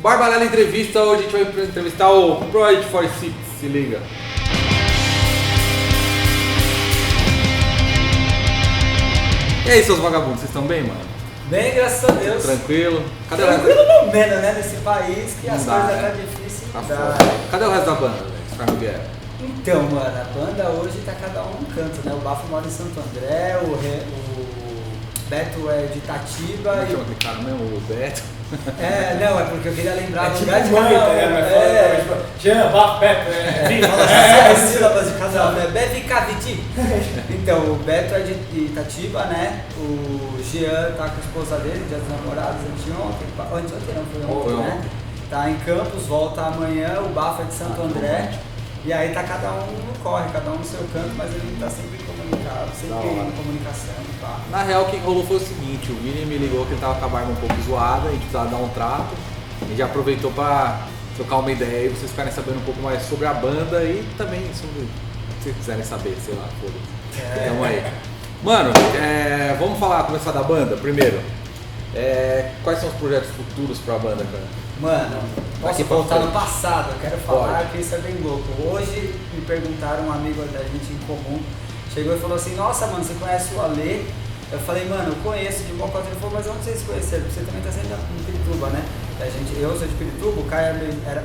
Barbarella Entrevista, hoje a gente vai entrevistar o Project 46, se liga. E aí, seus vagabundos, vocês estão bem, mano? Bem, graças a Deus. Tranquilo? Cadê tranquilo no menos, né? Nesse país que as coisas tá difíceis. Tá foda. Cadê o resto da banda, velho? Os caras vieram. Então, mano, a banda hoje tá cada um num canto, né? O Bafo mora em Santo André, o Beto é de Itatiba. Não chama aquele cara mesmo, o Beto? Não, é porque eu queria lembrar o lugar de casa. Chama, Bafo, Beto, as sílabas de casal, né? Beto e Caviti. Então, o Beto é de Itatiba, né? O Jean tá com a esposa dele, dia dos namorados, anteontem não, foi ontem, né? Tá em Campos, volta amanhã, o Bafo é de Santo André. E aí tá cada um no corre, cada um no seu canto, mas a gente tá sempre comunicado, sempre em comunicação. Tá? Na real, o que rolou foi o seguinte, o Vini me ligou que ele tava com a barba um pouco zoada, a gente precisava dar um trato, a gente já aproveitou pra trocar uma ideia e vocês ficarem sabendo um pouco mais sobre a banda e também sobre, se vocês quiserem saber, sei lá, foda-se. Tamo aí. Mano, vamos começar da banda primeiro. Quais são os projetos futuros pra banda, cara? Mano, posso voltar no passado, eu quero falar que isso é bem louco. Hoje me perguntaram, um amigo da gente em comum, chegou e falou assim, nossa mano, você conhece o Alê? Eu falei, mano, eu conheço de Mocota. Ele falou, mas onde vocês conheceram? Você também tá saindo em Pirituba, né? Eu sou de Pirituba, o Caio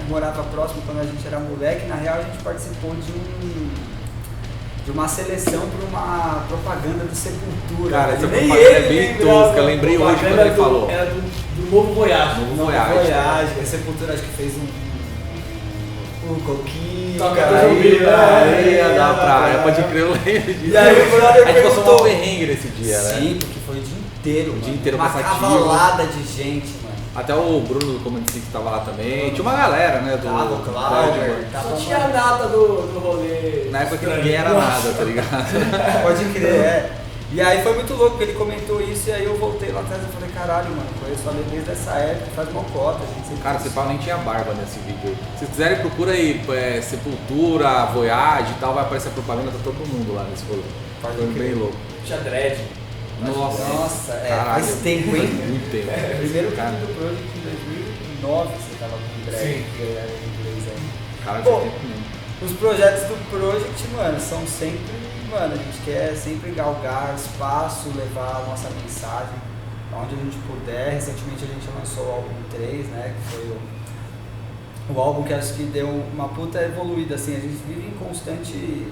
morava próximo quando a gente era moleque. Na real a gente participou de uma seleção para uma propaganda do Sepultura. Cara, essa propaganda é bem tosca, eu lembrei hoje quando ele falou. Era do Novo Voyage. Novo Voyage. A Sepultura acho que fez um coquinho. Toca do zumbi na areia da praia, pode crer, eu lembro disso. E aí o brother a gente passou uma perrengue nesse dia, né? Sim, porque foi o dia inteiro. O dia inteiro uma cansativo. cavalada de gente, mano. Até o Bruno do Comando 5 tava lá também. Tinha uma galera, né? O Cláudio. Só tinha a data do rolê. Na época que ninguém era nada, tá ligado? Pode crer, E aí foi muito louco, porque ele comentou isso e aí eu voltei lá atrás e falei, caralho, mano, conheço a desde dessa época, faz mocota, a gente sempre... Cara, você fala nem tinha barba nesse vídeo aí. Se vocês quiserem, procura aí, Sepultura, Voyage e tal, vai aparecer a propaganda, tá todo mundo lá nesse rolê. Foi bem louco. Tinha dread. Nossa, caralho, faz tempo, hein? Muito tempo. Primeiro cara do Project em 2009, você tava com dread, que era em inglês aí. Cara, bom, tempo mesmo. Os projetos do Project, mano, são sempre... Mano, a gente quer sempre galgar espaço, levar a nossa mensagem aonde a gente puder. Recentemente a gente lançou o álbum 3, né, que foi o álbum que acho que deu uma puta evoluída, assim, a gente vive em constante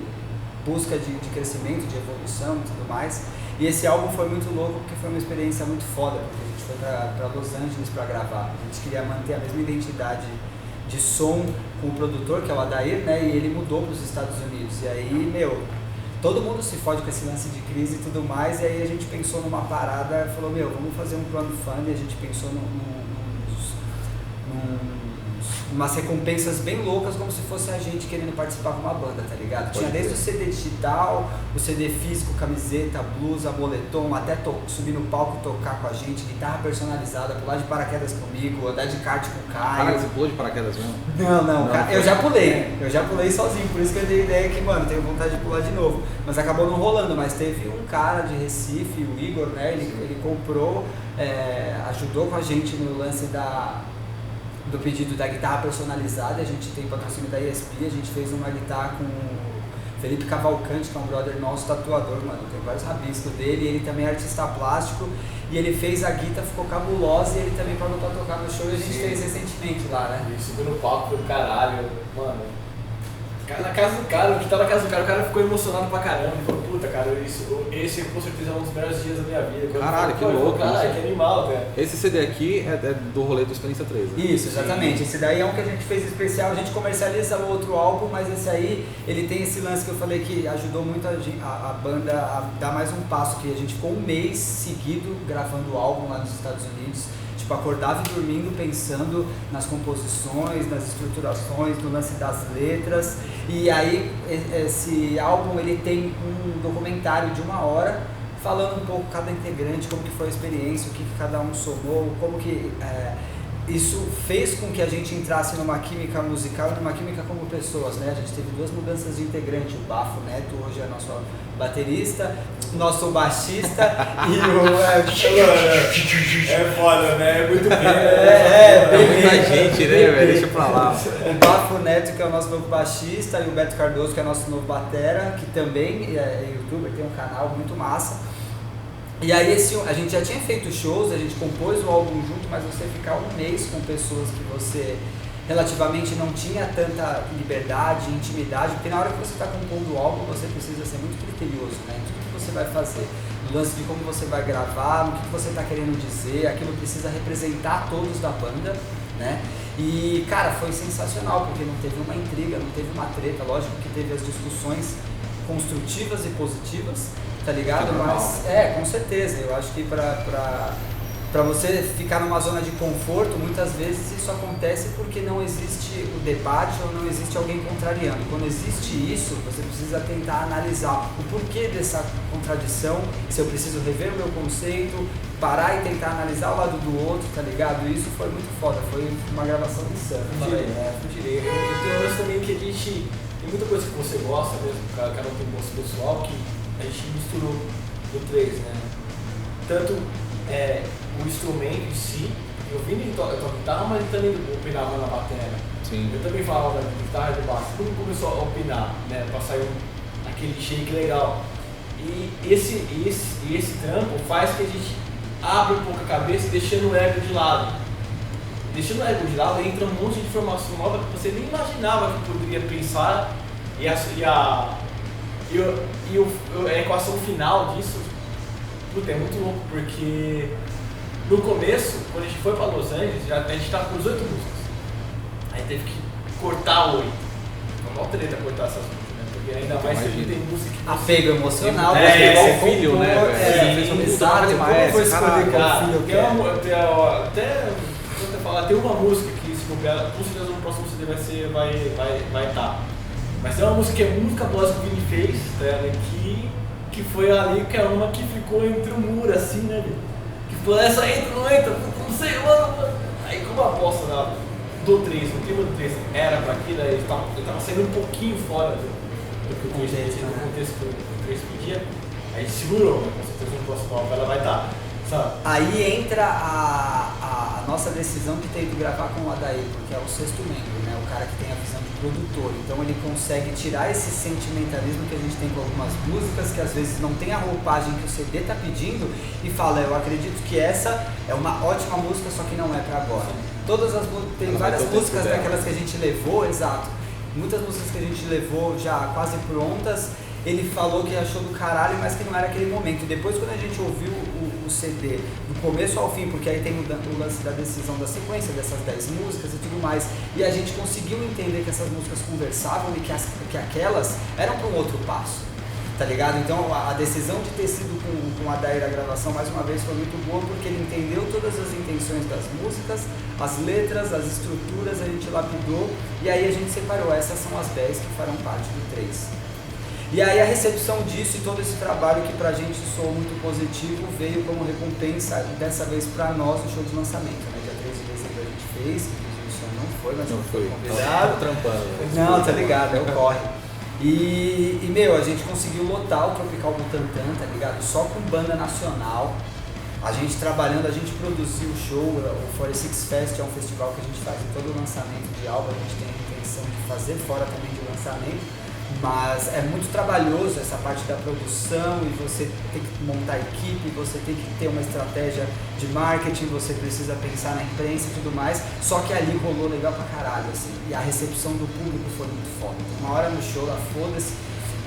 busca de crescimento, de evolução e tudo mais. E esse álbum foi muito louco porque foi uma experiência muito foda, porque a gente foi pra Los Angeles pra gravar. A gente queria manter a mesma identidade de som com o produtor, que é o Adair, né, e ele mudou pros Estados Unidos. E aí, todo mundo se fode com esse lance de crise e tudo mais, e aí a gente pensou numa parada, falou, vamos fazer um crowdfunding, a gente pensou umas recompensas bem loucas, como se fosse a gente querendo participar de uma banda, tá ligado? Tinha desde o CD digital, o CD físico, camiseta, blusa, moletom, até subir no palco, tocar com a gente, guitarra personalizada, pular de paraquedas comigo, andar de kart com o Caio. Cara, você pulou de paraquedas mesmo? Não, eu já pulei sozinho, por isso que eu dei a ideia que, mano, tenho vontade de pular de novo. Mas acabou não rolando, mas teve um cara de Recife, o Igor, né, ele comprou, ajudou com a gente no lance do pedido da guitarra personalizada. A gente tem patrocínio da ESP, a gente fez uma guitarra com o Felipe Cavalcante, que é um brother nosso, tatuador, mano, tem vários rabiscos dele, ele também é artista plástico, e ele fez a guitarra, ficou cabulosa, e ele também pagou pra tocar no show, e a gente fez recentemente lá, né? E subiu no palco do caralho, mano. Na casa do cara, o que tá na casa do cara, o cara ficou emocionado pra caramba. Ele falou, puta, cara, esse com certeza é um dos melhores dias da minha vida. Caralho, que louco. Caralho, que animal, cara. Esse CD aqui é do rolê do Experiência 3, né? Isso, exatamente. Esse daí é um que a gente fez especial, a gente comercializa o outro álbum, mas esse aí, ele tem esse lance que eu falei que ajudou muito a banda a dar mais um passo, que a gente ficou um mês seguido gravando o álbum lá nos Estados Unidos. Tipo, acordava e dormindo pensando nas composições, nas estruturações, no lance das letras. E aí esse álbum ele tem um documentário de 1 hora falando um pouco cada integrante, como que foi a experiência, o que cada um somou, como que isso fez com que a gente entrasse numa química musical e numa química como pessoas, né? A gente teve 2 mudanças de integrante, o Bafo Neto hoje é nosso baterista, nosso baixista e o... É foda, né? É muito bem. Muita gente, né, velho? Deixa pra lá. O Bafo Neto, que é o nosso novo baixista, e o Beto Cardoso, que é o nosso novo batera, que também é youtuber, tem um canal muito massa. E aí a gente já tinha feito shows, a gente compôs o álbum junto, mas você ficar um mês com pessoas que você relativamente não tinha tanta liberdade, intimidade, porque na hora que você está compondo o álbum você precisa ser muito criterioso, né? Em tudo que você vai fazer, no lance de como você vai gravar, no que você está querendo dizer, aquilo precisa representar todos da banda, né? E cara, foi sensacional, porque não teve uma intriga, não teve uma treta, lógico que teve as discussões construtivas e positivas, tá ligado? Mas com certeza, eu acho que pra você ficar numa zona de conforto, muitas vezes isso acontece porque não existe o debate ou não existe alguém contrariando. Quando existe isso, você precisa tentar analisar o porquê dessa contradição, se eu preciso rever o meu conceito, parar e tentar analisar o lado do outro, tá ligado? Isso foi muito foda, foi uma gravação insana. Fudirei. Eu tenho um lance também que a gente, tem muita coisa que você gosta mesmo, cada um tem um gosto pessoal, que a gente misturou no 3, né? Tanto o instrumento em si, eu vim de tocar guitarra, mas ele também opinava na bateria. Sim. Eu também falava da guitarra e do baixo. Todo mundo começou a opinar, né? Pra sair aquele shake legal. E esse trampo faz que a gente abre um pouco a cabeça, deixando o ego de lado. Deixando o ego de lado, entra um monte de informação nova que você nem imaginava que poderia pensar a equação final disso, puta, é muito louco, porque no começo, quando a gente foi pra Los Angeles, a gente tava com 18 músicas, aí teve que cortar 8, foi uma treta cortar essas músicas, né? Porque ainda mais que tem música que... Apego emocional, você filho, né, velho? Exato, como foi escolher qual filho que é? Tem uma música que, se copiar, com certeza no próximo CD vai estar. Mas tem uma música que é música boa que o Vini fez, tá, que foi ali que é uma que ficou entre o muro, assim, né, que falou, essa entra, não entra, não sei, mano. Aí como a aposta do 3, o tema do 3 era pra aquilo, ele tava saindo um pouquinho fora do que o 3 pedia, do contexto que o 3 pedia, aí a gente segurou, né, com certeza no próximo álbum ela vai estar. Sabe? Aí entra a nossa decisão de ter ido gravar com o Adair, porque é o 6º membro, né? O cara que tem a visão de produtor. Então ele consegue tirar esse sentimentalismo que a gente tem com algumas músicas, que às vezes não tem a roupagem que o CD tá pedindo, e fala, eu acredito que essa é uma ótima música, só que não é pra agora. Todas as tem várias músicas daquelas que a gente levou, exato. Muitas músicas que a gente levou já quase prontas, ele falou que achou do caralho, mas que não era aquele momento. E depois, quando a gente ouviu o CD do começo ao fim, porque aí tem o lance da decisão da sequência dessas 10 músicas e tudo mais, e a gente conseguiu entender que essas músicas conversavam e que aquelas eram para um outro passo, tá ligado? Então a decisão de ter sido com a Daíra a gravação, mais uma vez, foi muito boa, porque ele entendeu todas as intenções das músicas, as letras, as estruturas, a gente lapidou, e aí a gente separou, essas são as 10 que farão parte do 3. E aí a recepção disso e todo esse trabalho que pra gente soou muito positivo veio como recompensa, dessa vez pra nós, no show de lançamento, né? Dia 13 de dezembro a gente fez, inclusive o senhor não foi, mas não foi convidado. Trampando. Não, tá ligado, é o corre. E meu, a gente conseguiu lotar o Tropical Butantã, tá ligado? Só com banda nacional. A gente trabalhando, a gente produziu o show, o 46 Fest é um festival que a gente faz em todo o lançamento de álbum, a gente tem a intenção de fazer fora também de lançamento. Mas é muito trabalhoso essa parte da produção e você tem que montar equipe, você tem que ter uma estratégia de marketing, você precisa pensar na imprensa e tudo mais, só que ali rolou legal pra caralho, assim, e a recepção do público foi muito foda. Uma hora no show lá, foda-se,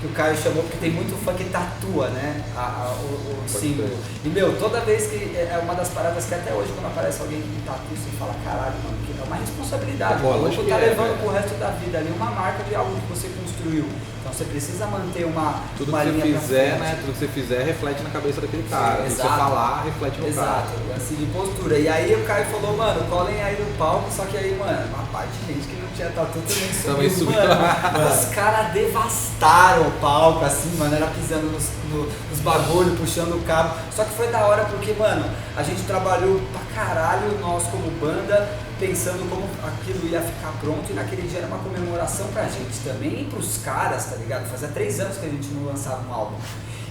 que o Caio chamou, porque tem muito fã que tatua, né, o símbolo. E meu, toda vez que, é uma das paradas que até hoje quando aparece alguém que tatua, você fala, caralho, mano, que é uma responsabilidade, o maluco tá levando pro resto da vida ali uma marca de algo que você construiu. Então você precisa manter uma linha que você fizer, né? Tudo que você fizer reflete na cabeça daquele cara. Se você falar, reflete no cara. Exato, assim, de postura. E aí o Caio falou, mano, colhem aí no palco, só que aí, mano, uma parte de gente que não tinha tatu também subiu. Mano, os caras devastaram o palco, assim, mano, era pisando nos bagulhos, puxando o cabo. Só que foi da hora porque, mano, a gente trabalhou pra caralho, nós como banda, pensando como aquilo ia ficar pronto, e naquele dia era uma comemoração pra gente também e pros caras, tá ligado? Fazia 3 anos que a gente não lançava um álbum.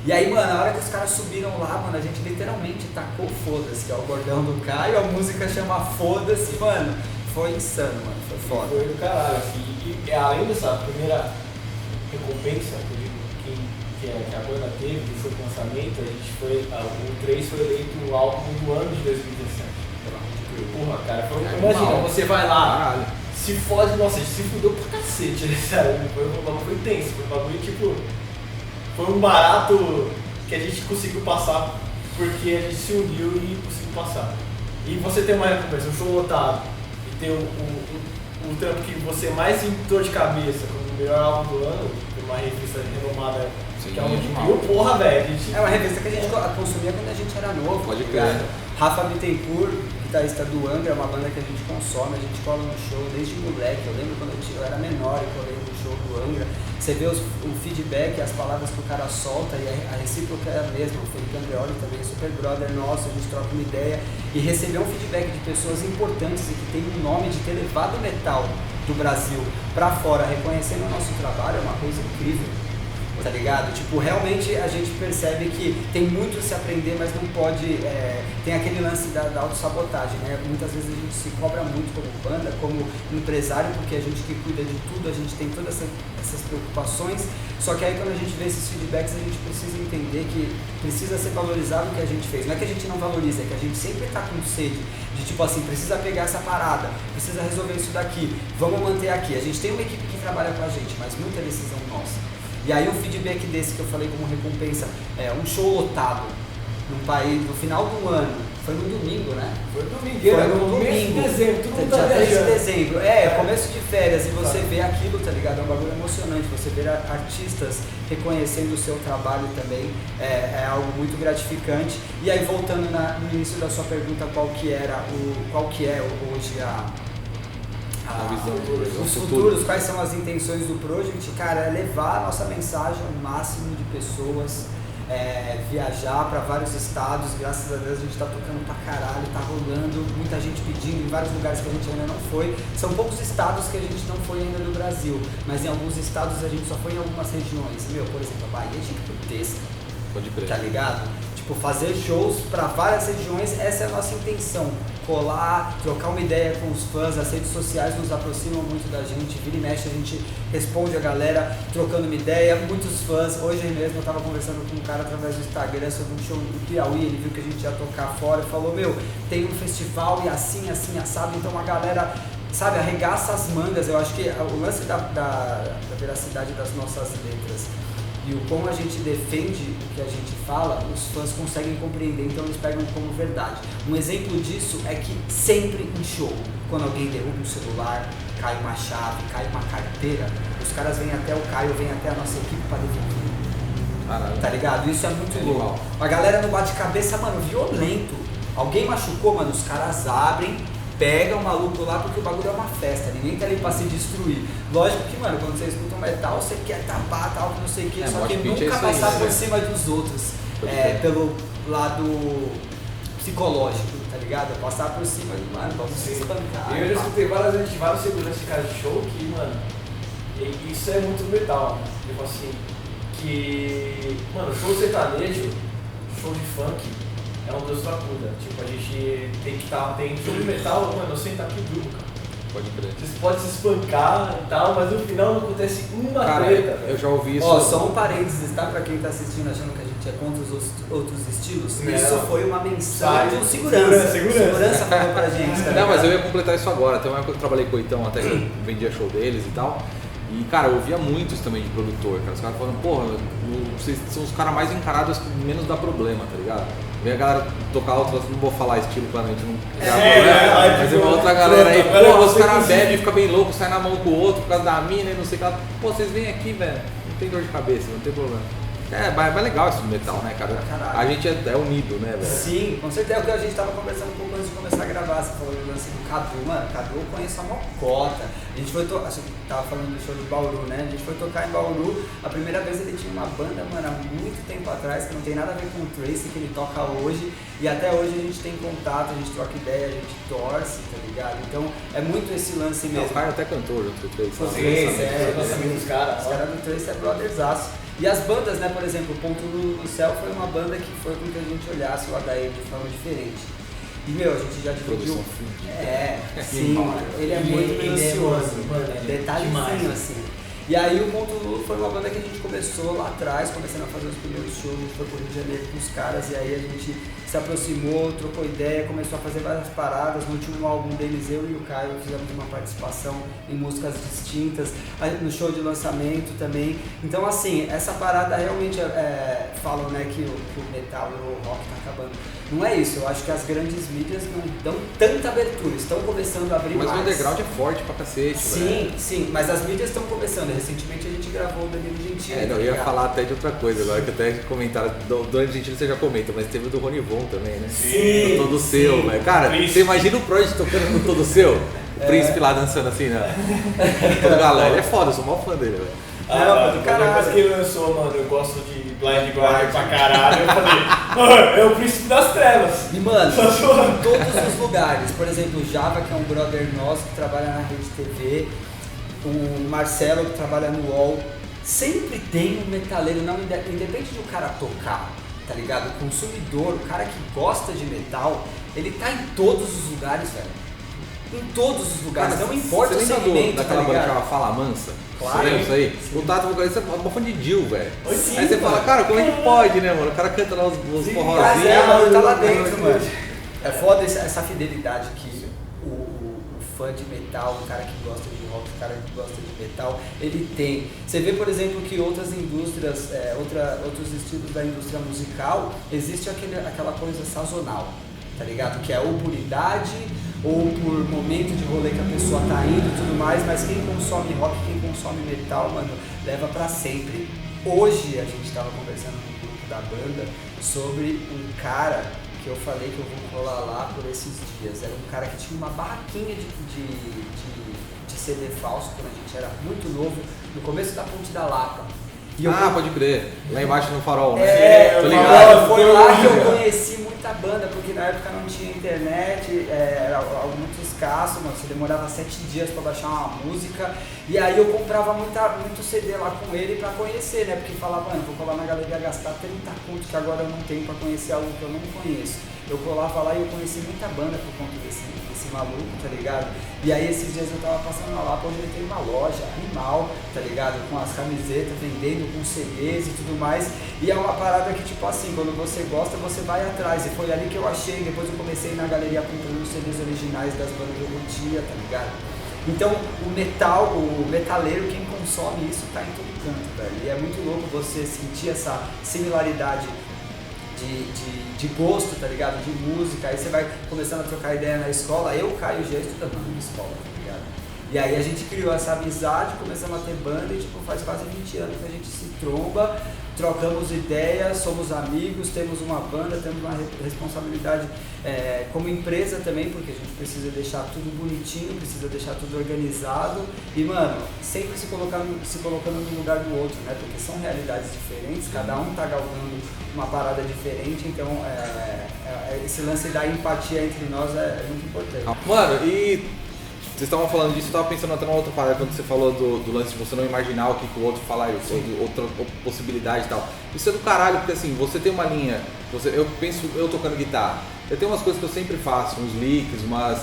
E aí, mano, na hora que os caras subiram lá, mano, a gente literalmente tacou Foda-se, que é o bordão do Caio, a música chama Foda-se, mano, foi insano, mano, foi foda. Foi do caralho, assim, e além dessa primeira recompensa, que eu digo, que a banda teve, que foi o lançamento, a gente foi, o 3 foi eleito o álbum do ano de 2017. Porra, cara, imagina, você vai lá, Caralho. se fode, nossa, a gente se fudeu pra cacete, né, sério, foi tenso, foi um bagulho tipo, foi um barato que a gente conseguiu passar, porque a gente se uniu e conseguiu passar. E você tem uma recompensa, um show lotado, e ter o trampo que você mais tem dor de cabeça, como o melhor álbum do ano, uma revista renomada, que é uma de mil, porra, velho. É uma revista que a gente consumia quando a gente era novo. Pode tá crer. ligado? Rafa Bittencourt, guitarrista do Angra, é uma banda que a gente consome, a gente cola no show desde moleque. Eu lembro quando eu era menor e colei no show do Angra. Você vê o feedback, as palavras que o cara solta, e a recíproca é a mesma. O Felipe Andreoli também, super brother nosso, a gente troca uma ideia. E receber um feedback de pessoas importantes e que tem um nome de ter levado o metal do Brasil pra fora, reconhecendo o nosso trabalho, é uma coisa incrível. Tá ligado? Tipo, realmente a gente percebe que tem muito a se aprender, mas não pode. Tem aquele lance da autossabotagem, né? Muitas vezes a gente se cobra muito como banda, como empresário, porque a gente que cuida de tudo, a gente tem todas essas preocupações. Só que aí quando a gente vê esses feedbacks, a gente precisa entender que precisa ser valorizado o que a gente fez. Não é que a gente não valoriza, é que a gente sempre tá com sede de tipo assim, precisa pegar essa parada, precisa resolver isso daqui, vamos manter aqui. A gente tem uma equipe que trabalha com a gente, mas muita decisão nossa. E aí um feedback desse que eu falei como recompensa, um show lotado num país, no final do ano, foi no domingo, né? Foi no domingo, Foi no domingo, de dezembro, todo mundo tá dia 3 de viajando. dezembro, começo de férias, e você vê aquilo, tá ligado? É um bagulho emocionante, você vê artistas reconhecendo o seu trabalho também, é algo muito gratificante. E aí voltando no início da sua pergunta, qual que é hoje os futuros, quais são as intenções do Project, cara, é levar a nossa mensagem ao máximo de pessoas, viajar para vários estados, graças a Deus a gente está tocando pra caralho, tá rolando, muita gente pedindo em vários lugares que a gente ainda não foi, são poucos estados que a gente não foi ainda no Brasil, mas em alguns estados a gente só foi em algumas regiões, por exemplo, a Bahia é gigantesca, Pode crer. tá ligado? Tipo, fazer shows para várias regiões, essa é a nossa intenção. Colar, trocar uma ideia com os fãs, as redes sociais nos aproximam muito da gente, vira e mexe, a gente responde a galera, trocando uma ideia, muitos fãs. Hoje mesmo eu tava conversando com um cara através do Instagram sobre um show do Piauí, ele viu que a gente ia tocar fora e falou, tem um festival e assim, assado, então a galera, sabe, arregaça as mangas. Eu acho que o lance da veracidade das nossas letras e o como a gente defende o que a gente fala, os fãs conseguem compreender, então eles pegam como verdade. Um exemplo disso é que sempre em show, quando alguém derruba um celular, cai uma chave, cai uma carteira, os caras vêm até o Caio, vêm até a nossa equipe para devolver. Caralho. Tá ligado? Isso é muito louco. Animal. A galera no bate-cabeça, mano, violento. Alguém machucou, mano, os caras abrem, pegam o maluco lá porque o bagulho é uma festa, ninguém tá ali pra se destruir. Lógico que, mano, quando você escuta um metal, você quer tapar, tal, que não sei o que, só que nunca passar por cima dos outros, pelo lado psicológico, tá ligado? Passar por cima de, mano, vamos se espancar. Eu já escutei vários seguranças de casa de show que, mano, isso é muito metal, né? Tipo assim, que, mano, show sertanejo, show de funk, é um Deus da cuida. Tipo, a gente tem que estar atento. Show de metal, mano, eu sento aqui duro, cara. Pode crer. Vocês podem se espancar e tal, mas no final não acontece uma Cara, treta. eu já ouvi isso. Ó, só um parênteses, tá? Pra quem tá assistindo achando que a gente é contra os outros estilos, Não. isso foi uma mensagem Sai. de segurança. Segurança. Falou pra gente, tá Não, mas ligado? eu ia completar isso agora. Tem uma época que eu trabalhei com o Itão, até que eu vendia show deles e tal. E, cara, eu ouvia muitos também de produtor, cara. Os caras falando, porra, vocês são os caras mais encarados que menos dá problema, tá ligado? Vem a galera tocar outras, não vou falar estilo pra gente não mas é uma outra galera aí, pô, os caras bebem, fica bem louco, sai na mão com o outro por causa da mina e não sei o que lá. Pô, vocês vêm aqui, velho, não tem dor de cabeça, não tem problema. Mas legal isso do metal, né, cara? Caralho. A gente é unido, né, velho? Sim, com certeza. É o que a gente tava conversando um pouco antes de começar a gravar. Você falou do lance do Cadu, mano. Cadu eu conheço a mocota. A gente foi tocar, tava falando do show de Bauru, né? A gente foi tocar em Bauru. A primeira vez ele tinha uma banda, mano, há muito tempo atrás, que não tem nada a ver com o Tracy, que ele toca hoje. E até hoje a gente tem contato, a gente troca ideia, a gente torce, tá ligado? Então é muito esse lance mesmo. O Caio até cantou junto com o Tracy. Os caras. Os caras do Tracy é brotherzaço. E as bandas, né, por exemplo, o Ponto no Céu foi uma banda que foi com que a gente olhasse o HE de forma diferente. E, meu, a gente já dividiu. Sim, mano. Ele é muito minucioso. Detalhezinho, assim. E aí o Ponto Lulu foi uma banda que a gente começou lá atrás, começando a fazer os primeiros shows, a gente foi pro Rio de Janeiro com os caras, e aí a gente se aproximou, trocou ideia, começou a fazer várias paradas. No último álbum deles, eu e o Caio fizemos uma participação em músicas distintas, no show de lançamento também. Então, assim, essa parada realmente falam, né, que o metal e o rock tá acabando. Não é isso, eu acho que as grandes mídias não dão tanta abertura, estão começando a abrir mais. Mas o underground é forte pra cacete, velho. Sim, mas as mídias estão começando. Recentemente a gente gravou o Danilo Gentili. Eu ia falar até de outra coisa agora, que até comentaram, do Danilo Gentili você já comenta, mas teve o do Rony Von também, né? Sim! Do Todo Seu, velho. Cara, você imagina o Project tocando no Todo Seu? O Príncipe lá dançando assim, né? Todo galã, ele é foda, eu sou maior fã dele, velho. Depois que ele lançou, mano, eu gosto de Blind Guardian pra caralho, eu falei, mano, é o Príncipe das Trevas. E, mano, em todos os lugares, por exemplo, o Java, que é um brother nosso que trabalha na Rede TV, o Marcelo, que trabalha no UOL, sempre tem um metaleiro, não independente de o cara tocar, tá ligado? O consumidor, o cara que gosta de metal, ele tá em todos os lugares, velho. Em todos os lugares, não importa o segmento, daquela tá banda que ligado? chama Fala Mansa? Claro. Você lembra isso aí? O Tato vocalista é uma fã de Jill, velho. Sim, aí você fala, cara, como é que pode, né, mano? O cara canta lá os forrozinhos. Mano, tá lá dentro, mano. É foda essa fidelidade que o fã de metal, o cara que gosta de rock, o cara que gosta de metal, ele tem. Você vê, por exemplo, que outras indústrias, outros estilos da indústria musical, existe aquela coisa sazonal, tá ligado? Que é ou por idade, ou por momento de rolê que a pessoa tá indo e tudo mais, mas quem consome rock, quem consome metal, mano, leva pra sempre. Hoje a gente tava conversando no grupo da banda sobre um cara que eu falei que eu vou colar lá por esses dias. Era um cara que tinha uma barraquinha de CD falso quando a gente era muito novo, no começo da Ponte da Lapa. Pode crer. Lá embaixo no farol, né? Tô ligado. Foi lá que eu conheci muita banda, porque na época não tinha internet, era algo muito escasso, mano. Você demorava 7 dias pra baixar uma música. E aí eu comprava muito CD lá com ele pra conhecer, né? Porque falava, mano, vou colar na galeria gastar 30 conto que agora eu não tenho pra conhecer algo que eu não conheço. Eu colava lá e eu conheci muita banda por conta desse maluco, tá ligado? E aí esses dias eu tava passando lá onde ele tem uma loja animal, tá ligado? Com as camisetas, vendendo com CDs e tudo mais. E é uma parada que, tipo assim, quando você gosta, você vai atrás. E foi ali que eu achei, depois eu comecei na galeria comprando os CDs originais das bandas que eu curtia, tá ligado? Então, o metaleiro, quem consome isso, tá em todo canto, velho. E é muito louco você sentir essa similaridade de gosto, tá ligado? De música, aí você vai começando a trocar ideia na escola. Eu, Caio, já estudando na escola, tá ligado? E aí a gente criou essa amizade, começamos a ter banda e tipo, faz quase 20 anos que a gente se tromba, trocamos ideias, somos amigos, temos uma banda, temos uma responsabilidade como empresa também, porque a gente precisa deixar tudo bonitinho, precisa deixar tudo organizado e, mano, sempre se colocando no lugar do outro, né? Porque são realidades diferentes, cada um tá galgando uma parada diferente, então esse lance da empatia entre nós é muito importante. Mano, e vocês estavam falando disso, eu tava pensando até numa outra parada, quando você falou do lance de você não imaginar o que o outro fala, outra possibilidade e tal. Isso é do caralho, porque assim, você tem uma linha, eu tocando guitarra, eu tenho umas coisas que eu sempre faço, uns licks, umas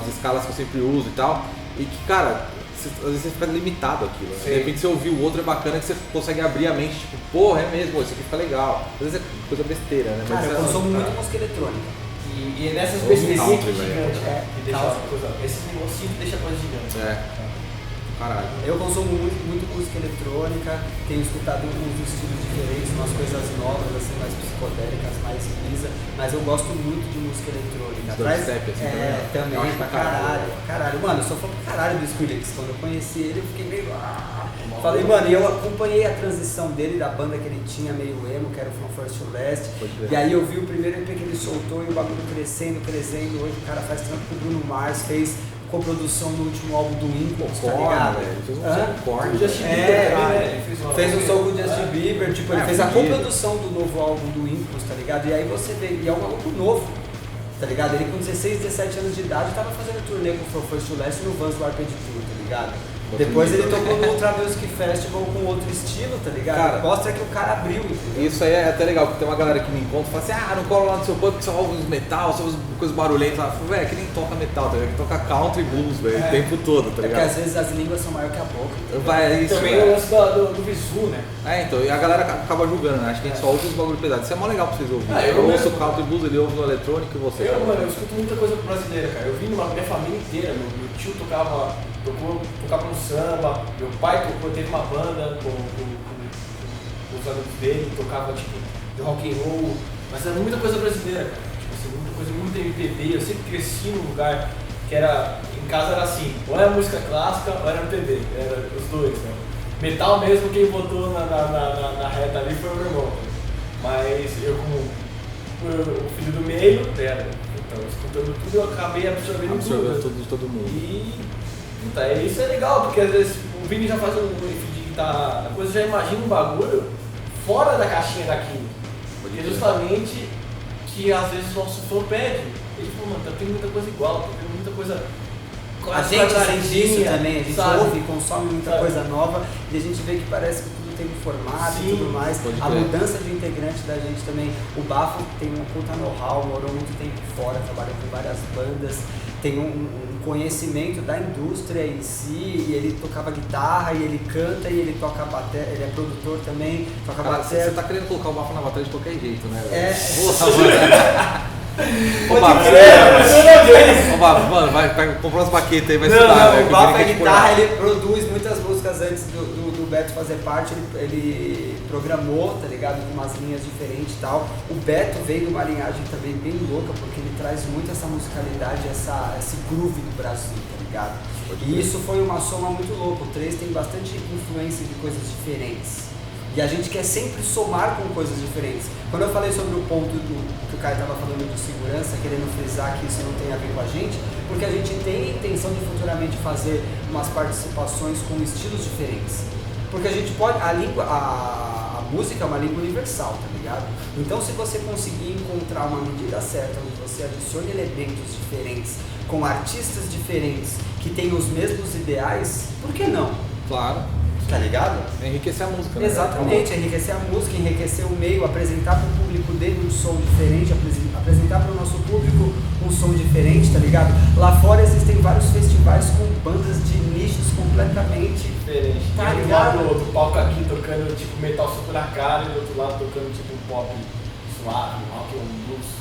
escalas que eu sempre uso e tal, e que, cara, às vezes você fica limitado aquilo, né? De repente você ouvir o outro é bacana que você consegue abrir a mente, tipo, porra, é mesmo, isso aqui fica legal. Às vezes é coisa besteira, né? Cara, eu consumo muito música eletrônica. E nessas perspectivas gigantes, que deixa esse negocinho que deixa a coisa gigante. Caralho. Eu consumo muito música eletrônica, tenho escutado uns estilos diferentes, umas coisas novas, assim, mais psicodélicas, mais brisa, mas eu gosto muito de música eletrônica. Dubstep, assim, também, eu acho pra caralho. Mano, eu sou fã pra caralho do Skrillex. Quando eu conheci ele, eu fiquei meio... Falei, mano, e eu acompanhei a transição dele, da banda que ele tinha, meio emo, que era o From First to Last. E aí eu vi o primeiro EP que ele soltou e o bagulho crescendo. Hoje o cara faz trampo com o Bruno Mars, fez coprodução no último álbum do Incubus, tá ligado? Ele fez um som com Korn. Fez um som com o Justin Bieber, tipo, ele fez a coprodução do novo álbum do Incubus, tá ligado? E aí você vê, e é um maluco novo, tá ligado? Ele com 16, 17 anos de idade tava fazendo turnê com o From First to Last no Vans Warped Tour, tá ligado? Depois ele tocou no Ultra Music Festival com outro estilo, tá ligado? Cara, mostra que o cara abriu, entendeu? Isso aí é até legal, porque tem uma galera que me encontra e fala assim, não cola lá no seu pub que só ouve metal, só ouve coisas barulhentas. Eu falo, velho, que nem toca metal, tá ligado? Que toca country blues, velho, o tempo todo, tá ligado? Porque às vezes as línguas são maiores que a boca. Vai, isso, também o lance do visu, né? Então, e a galera acaba julgando, né? Acho que a gente só ouve os bagulho pesados. Isso é mó legal pra vocês ouvirem. Eu ouço country blues, ele ouve o eletrônico e você. Eu escuto muita coisa brasileira, cara. Eu vim minha família inteira, meu tio tocava no samba, meu pai teve uma banda com os amigos dele, tocava tipo de rock and roll, mas era muita coisa brasileira, cara. Tipo assim, muita coisa, muito MPB. Eu sempre cresci num lugar que era, em casa era assim, ou era música clássica ou era MPB, era os dois, né? Metal mesmo, quem botou na reta ali foi o meu irmão, mas eu como o filho do meio, então escutando tudo, eu acabei absorvendo tudo de todo mundo. E isso é legal, porque às vezes o Vini já faz um riff de guitarra, a coisa já imagina um bagulho fora da caixinha daquilo. Porque justamente que às vezes o nosso fã pede. Ele falou, mano, tem muita coisa igual, tem muita coisa. A gente sente isso também, a gente ouve, consome muita coisa nova e a gente vê que parece que tudo tem um formato e tudo mais. A mudança de integrante da gente também. O Bafo tem um puta know-how, morou muito tempo fora, trabalhou com várias bandas, tem um conhecimento da indústria em si, e ele tocava guitarra, e ele canta, e ele toca bateria, ele é produtor também, toca bateria. Você tá querendo colocar o Bafo na bateria de qualquer jeito, né? Mano, vai comprar umas baquetas aí, vai estudar, velho. O Bafo é guitarra, ele produz muitas músicas antes do Beto fazer parte, ele programou, tá ligado, com umas linhas diferentes e tal. O Beto veio de uma linhagem também bem louca, porque ele traz muito essa musicalidade, esse groove do Brasil, tá ligado? E isso foi uma soma muito louca. O 3 tem bastante influência de coisas diferentes. E a gente quer sempre somar com coisas diferentes. Quando eu falei sobre o ponto que o Caio estava falando de segurança, querendo frisar que isso não tem a ver com a gente, porque a gente tem a intenção de futuramente fazer umas participações com estilos diferentes. Porque a gente pode, a música é uma língua universal, tá ligado? Então se você conseguir encontrar uma medida certa, onde você adicione elementos diferentes, com artistas diferentes, que têm os mesmos ideais, por que não? Claro. Tá ligado? Enriquecer a música, né? Exatamente, enriquecer a música, enriquecer o meio, apresentar para o público dele um som diferente, apresentar para o nosso público um som diferente, tá ligado? Lá fora existem vários festivais com bandas de nichos completamente diferentes. Tá e ligado? do outro palco aqui tocando tipo metal super na cara, e do outro lado tocando tipo um pop suave, um rock, um blues.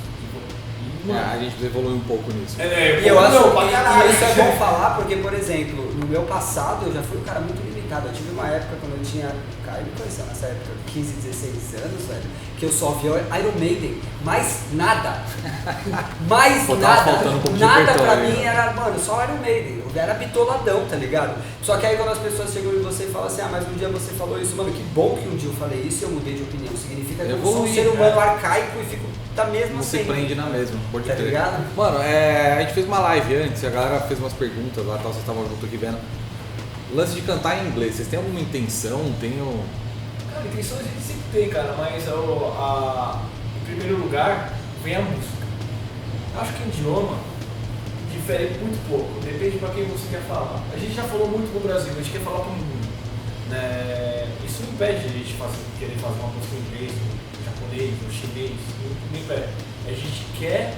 A gente evoluiu um pouco nisso. E eu acho que isso é bom falar, porque, por exemplo, no meu passado eu já fui um cara muito limitado. Eu tive uma época quando eu tinha, o Caio me conheceu nessa época, 15, 16 anos, velho, que eu só via Iron Maiden, mais nada. Mais Pô, nada. Um Nada pra mim era, mano, só Iron Maiden. Eu era bitoladão, tá ligado? Só que aí quando as pessoas chegam em você e falam assim, mas um dia você falou isso, mano, que bom que um dia eu falei isso e eu mudei de opinião. Significa que eu sou um ser humano arcaico e fico da mesma Você prende na mesma, pode tá crer. ligado? Mano, a gente fez uma live antes, a galera fez umas perguntas lá, tal, vocês estavam junto aqui vendo. Lance de cantar em inglês, vocês têm alguma intenção? Cara, intenção a gente sempre tem, cara, mas em primeiro lugar vem a música. Eu acho que o idioma difere muito pouco, depende pra quem você quer falar. A gente já falou muito pro Brasil, a gente quer falar pro mundo. Né? Isso não impede a gente querer fazer uma música em inglês, em japonês, em chinês, não impede. A gente quer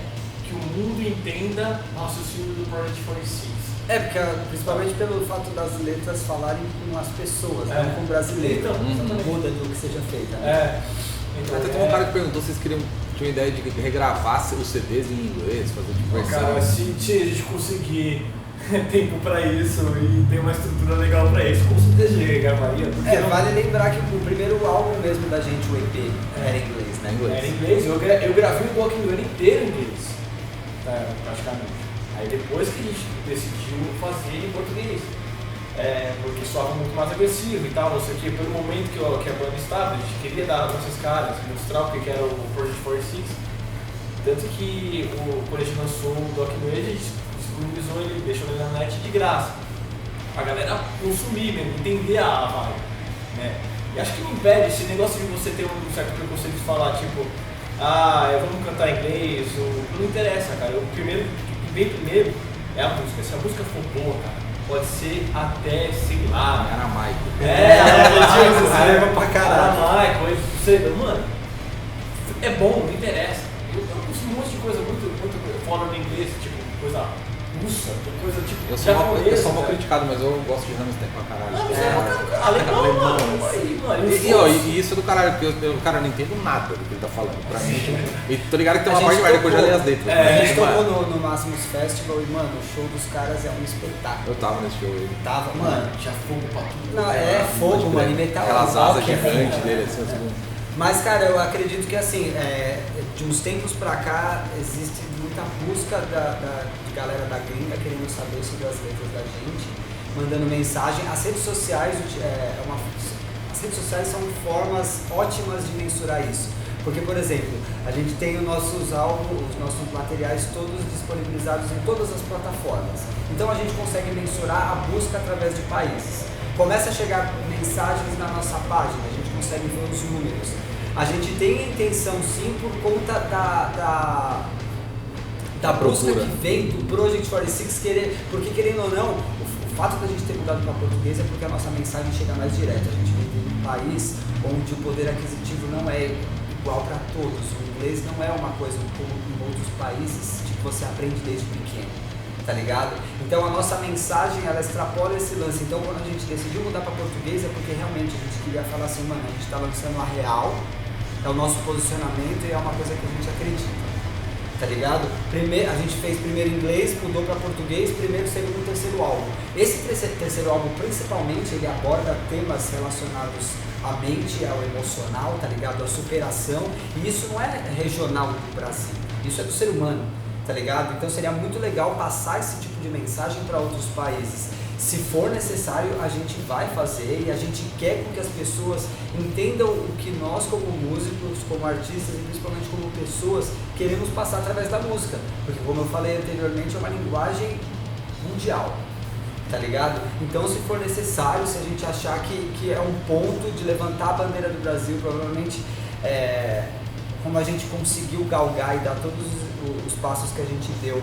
que o mundo entenda o raciocínio do Project 46. Porque principalmente pelo fato das letras falarem com as pessoas, não com o brasileiro. Então, não muda do que seja feito. Né? Então, até tem um cara que perguntou se vocês tinham ideia de regravar os CDs em inglês, fazer de versão. Cara, se a gente conseguir tempo pra isso e tem uma estrutura legal pra isso. Com certeza gravaria. Vale lembrar que o primeiro álbum mesmo da gente, o EP, era em inglês, né? Era em inglês, eu gravei o Doc New inteiro em inglês, praticamente. Aí depois que a gente decidiu fazer em português, porque soava muito mais agressivo e tal, não sei o que, pelo momento que a banda estava, a gente queria dar as nossas caras, mostrar o que era o Project 46. Tanto que quando a gente lançou o Doc New, a gente disponibilizou ele, deixou ele na net de graça. A galera consumir mesmo, entender a vibe, né? E acho que não impede esse negócio de você ter um certo preconceito de falar, tipo, vamos cantar em inglês, não interessa, cara. O primeiro, que vem primeiro é a música. Se a música for boa, cara, pode ser até, sei lá, aramaico. Aramaico pra caralho. Aramaico, mano, é bom, não interessa. Eu conheço um monte de coisa muito fora do inglês, tipo, coisa russa, coisa tipo eu sou mal criticado, mas eu gosto de Rammstein pra caralho. Alemão, e isso é do caralho, porque eu cara, não entendo nada do que ele tá falando pra mim. E tô ligado que tem uma parte mais depois eu já li as letras. A gente tocou no Máximos Festival e, mano, o show dos caras é um espetáculo. Eu tava nesse show aí. Tava, mano. Tinha fogo pra tudo. Não, fogo, mano, e metal. Aquelas asas gigantes dele, assim, Mas, cara, eu acredito que, assim, de uns tempos pra cá, existe muita busca de galera da gringa querendo saber sobre as letras da gente, mandando mensagem. As redes sociais, as redes sociais são formas ótimas de mensurar isso. Porque, por exemplo, a gente tem os nossos álbuns, os nossos materiais todos disponibilizados em todas as plataformas. Então a gente consegue mensurar a busca através de países. Começa a chegar mensagens na nossa página, a gente consegue ver os números. A gente tem a intenção, sim, por conta da busca que vem do Project 46 porque querendo ou não, o fato da gente ter mudado para português é porque a nossa mensagem chega mais direto. A gente vive num país onde o poder aquisitivo não é igual para todos. O inglês não é uma coisa como em outros países que você aprende desde pequeno, tá ligado? Então a nossa mensagem, ela extrapola esse lance. Então quando a gente decidiu mudar para português é porque realmente a gente queria falar assim, mano, a gente está lançando a real, é o nosso posicionamento e é uma coisa que a gente acredita, tá ligado? A gente fez primeiro em inglês, mudou para português, primeiro, segundo e terceiro álbum. Esse terceiro álbum, principalmente, ele aborda temas relacionados à mente, ao emocional, tá ligado? À superação, e isso não é regional do Brasil, isso é do ser humano, tá ligado? Então seria muito legal passar esse tipo de mensagem para outros países. Se for necessário, a gente vai fazer e a gente quer que as pessoas entendam o que nós, como músicos, como artistas e principalmente como pessoas, queremos passar através da música. Porque, como eu falei anteriormente, é uma linguagem mundial, tá ligado? Então, se for necessário, se a gente achar que é um ponto de levantar a bandeira do Brasil, provavelmente, como a gente conseguiu galgar e dar todos os passos que a gente deu,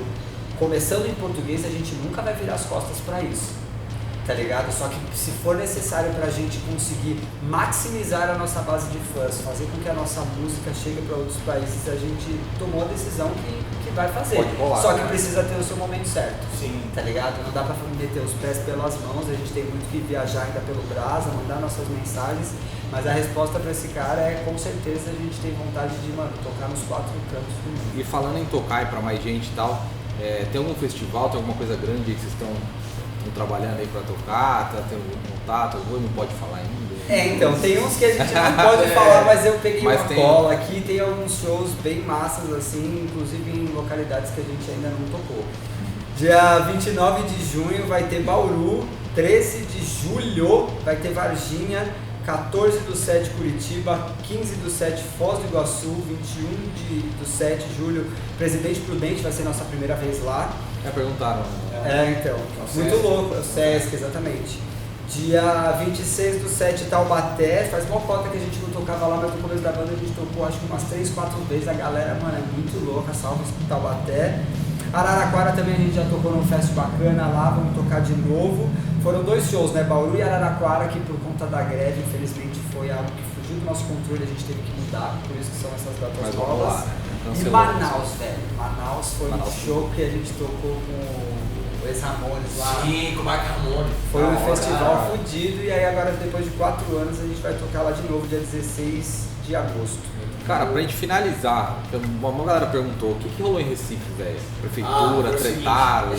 começando em português, a gente nunca vai virar as costas para isso. Tá ligado? Só que se for necessário pra gente conseguir maximizar a nossa base de fãs, fazer com que a nossa música chegue para outros países, a gente tomou a decisão que vai fazer. Pode rolar, só que precisa ter o seu momento certo. Sim. Tá ligado? Não dá pra meter os pés pelas mãos, a gente tem muito que viajar ainda pelo Brasa, mandar nossas mensagens, mas a resposta pra esse cara é, com certeza, a gente tem vontade de, mano, tocar nos 4 cantos do mundo. E falando em tocar e pra mais gente e tal, tem algum festival, tem alguma coisa grande aí que vocês estão trabalhando aí pra tocar, tem algum contato, não pode falar ainda? Então, tem uns que a gente não pode falar, mas eu peguei uma tem... cola aqui, tem alguns shows bem massas assim, inclusive em localidades que a gente ainda não tocou. Dia 29 de junho vai ter Bauru, 13 de julho vai ter Varginha, 14/7 Curitiba, 15/7 Foz do Iguaçu, 21/7 julho Presidente Prudente, vai ser nossa primeira vez lá. Já perguntaram. Então, muito louco, é o Sesc, exatamente. Dia 26/7 Taubaté, faz uma cota que a gente não tocava lá, mas no começo da banda a gente tocou acho que umas 3, 4 vezes, a galera, mano, é muito louca, salve Taubaté. Araraquara também a gente já tocou num fest bacana lá, vamos tocar de novo. Foram 2 shows, né, Bauru e Araraquara, que por conta da greve, infelizmente, foi algo que fugiu do nosso controle, a gente teve que mudar, por isso que são essas datas novas. E Manaus, velho, Manaus foi um show que a gente tocou com o ex-Ramones lá. Sim, com o Mark Ramone. Foi um festival fudido e aí agora depois de 4 anos a gente vai tocar lá de novo, dia 16 de agosto. Cara, pra gente finalizar, uma galera perguntou, o que rolou em Recife, velho? Prefeitura, tretaram,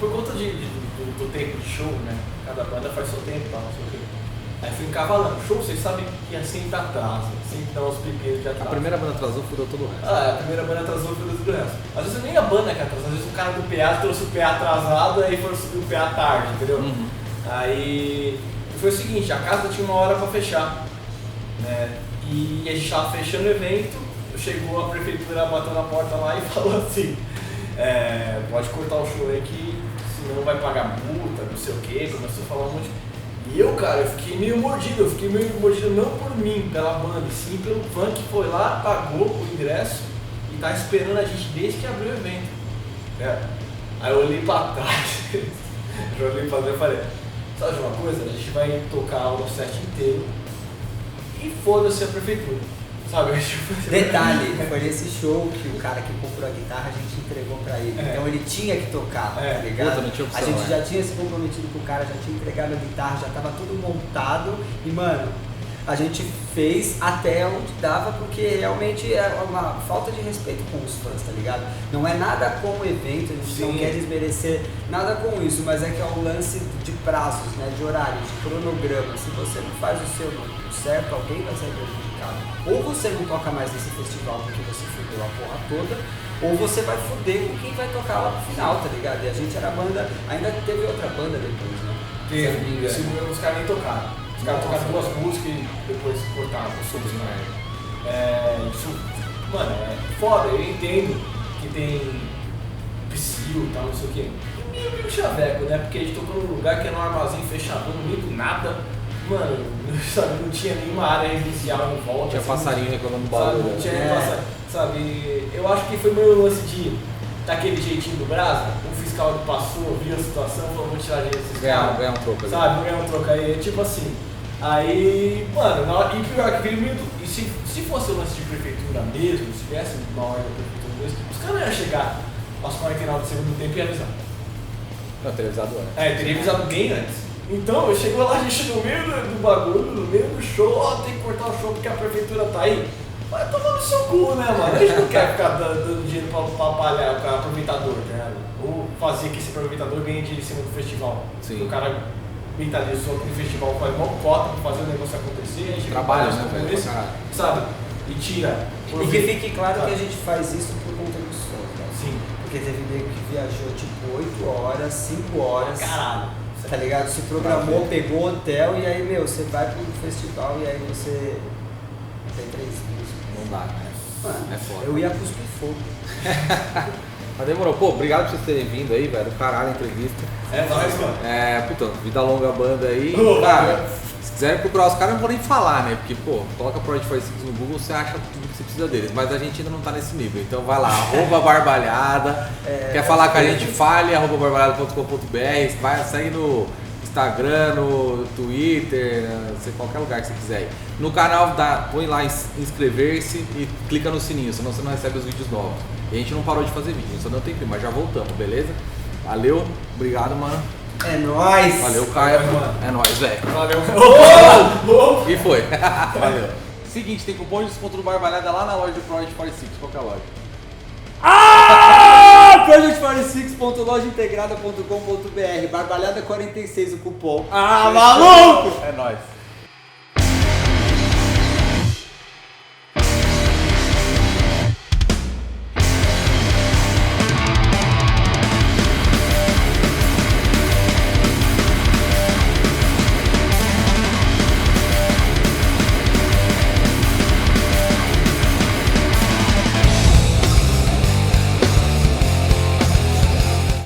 por conta do tempo de show, né? Cada banda faz seu tempo, tá, não sei o quê. Aí fui encavalando. Show, vocês sabem que é sempre atraso, sempre dá uns pipeiros de atraso. A primeira banda atrasou, fudeu todo o resto. A primeira banda atrasou, fudeu todo o resto. Às vezes nem a banda que atrasou, às vezes o cara do PA trouxe o PA atrasado, aí foi subir o PA tarde, entendeu? Uhum. Aí foi o seguinte, a casa tinha uma hora pra fechar, né? E a gente tava fechando o evento, chegou a prefeitura, bateu na porta lá e falou assim, pode cortar o show aí que senão vai pagar multa, não sei o que, começou a falar um monte. E eu, cara, eu fiquei meio mordido não por mim, pela banda, sim pelo fã que foi lá, pagou o ingresso e tá esperando a gente desde que abriu o evento. Né? Aí eu olhei pra trás, e falei, sabe de uma coisa? A gente vai tocar o nosso set inteiro e foda-se a prefeitura. Sabe? Detalhe, foi nesse show que o cara que comprou a guitarra a gente entregou pra ele. Então ele tinha que tocar, tá ligado? Puta, não tinha opção, a gente já tinha se comprometido com o cara, já tinha entregado a guitarra, já tava tudo montado e, mano, a gente fez até onde dava porque realmente é uma falta de respeito com os fãs, tá ligado? Não é nada com o evento, a gente não quer desmerecer nada com isso, mas é que é um lance de prazos, né, de horário, de cronograma. Se você não faz o seu certo, alguém vai sair prejudicado. Ou você não toca mais nesse festival porque você fudeu a porra toda, ou você vai fuder com quem vai tocar lá no final, tá ligado? E a gente era banda, ainda teve outra banda depois, né? Os caras nem tocaram. Os caras tocaram duas músicas e depois cortaram o som. Isso, mano, é foda, eu entendo que tem psil e tal, não sei o que. E meio chaveco, né? Porque a gente tocou num lugar que era um armazém fechador, no meio do nada. Mano, sabe, não tinha nenhuma área residencial em volta. Tinha assim, passarinho reclamando do barulho. Não tinha passarinho, sabe? Eu acho que foi meio lance de daquele jeitinho do Brasa, o fiscal passou, viu a situação, falou, vou tirar dinheiro desses caras. Ganhar um troco ali. Sabe, ganhar um troco aí, tipo assim. Aí, mano, e pior que veio muito. E se fosse o lance de prefeitura mesmo, se tivesse uma ordem da prefeitura mesmo, os caras não iam chegar aos 49 do segundo tempo e ia avisar. Não, teria avisado antes. Teria avisado bem antes. Então, eu chegou lá, a gente no meio do bagulho, no meio do show, tem que cortar o show porque a prefeitura tá aí. Vai tomar no seu cu, né, mano? A gente não quer ficar dando dinheiro pra palhar o aproveitador, né? Ou fazer que esse aproveitador ganhe dinheiro em cima do festival. Sim. O cara mentalizou que o festival faz mó cota pra fazer o negócio acontecer. A gente trabalha, né, velho? esse, sabe? E tira. E que fique claro que a gente faz isso por conta dos fãs, né? Sim. Porque teve nego que viajou tipo 8 horas, 5 horas. Caralho. Tá ligado? Se programou, pegou hotel e aí, meu, você vai pro festival e aí você tem 3 músicas. Não dá, né? Mano, é foda. eu ia cuspir fogo. Mas demorou. Pô, obrigado por vocês terem vindo aí, velho. Caralho, a entrevista. É nóis, mano. Puta, vida longa a banda aí. Cara, se quiserem procurar os caras, eu não vou nem falar, né? Porque, pô, coloca Project 46 no Google, você acha tudo que você precisa deles. Mas a gente ainda não tá nesse nível. Então vai lá, @barbalhada. Quer falar com a gente, fale, @barbalhada.com.br. Vai, segue no Instagram, no Twitter, sei, qualquer lugar que você quiser. No canal, põe lá inscrever-se e clica no sininho, senão você não recebe os vídeos novos. E a gente não parou de fazer vídeo, só não tem tempo, mas já voltamos, beleza? Valeu, obrigado, mano. É nóis! Valeu, Caio. Mano. É nóis, velho. Valeu. E foi. Valeu. Seguinte, tem cupom de desconto do Barbalhada lá na loja do Project 46, qualquer loja. Project46.lojaintegrada.com.br Barbalhada 46 o cupom. Maluco! É nóis.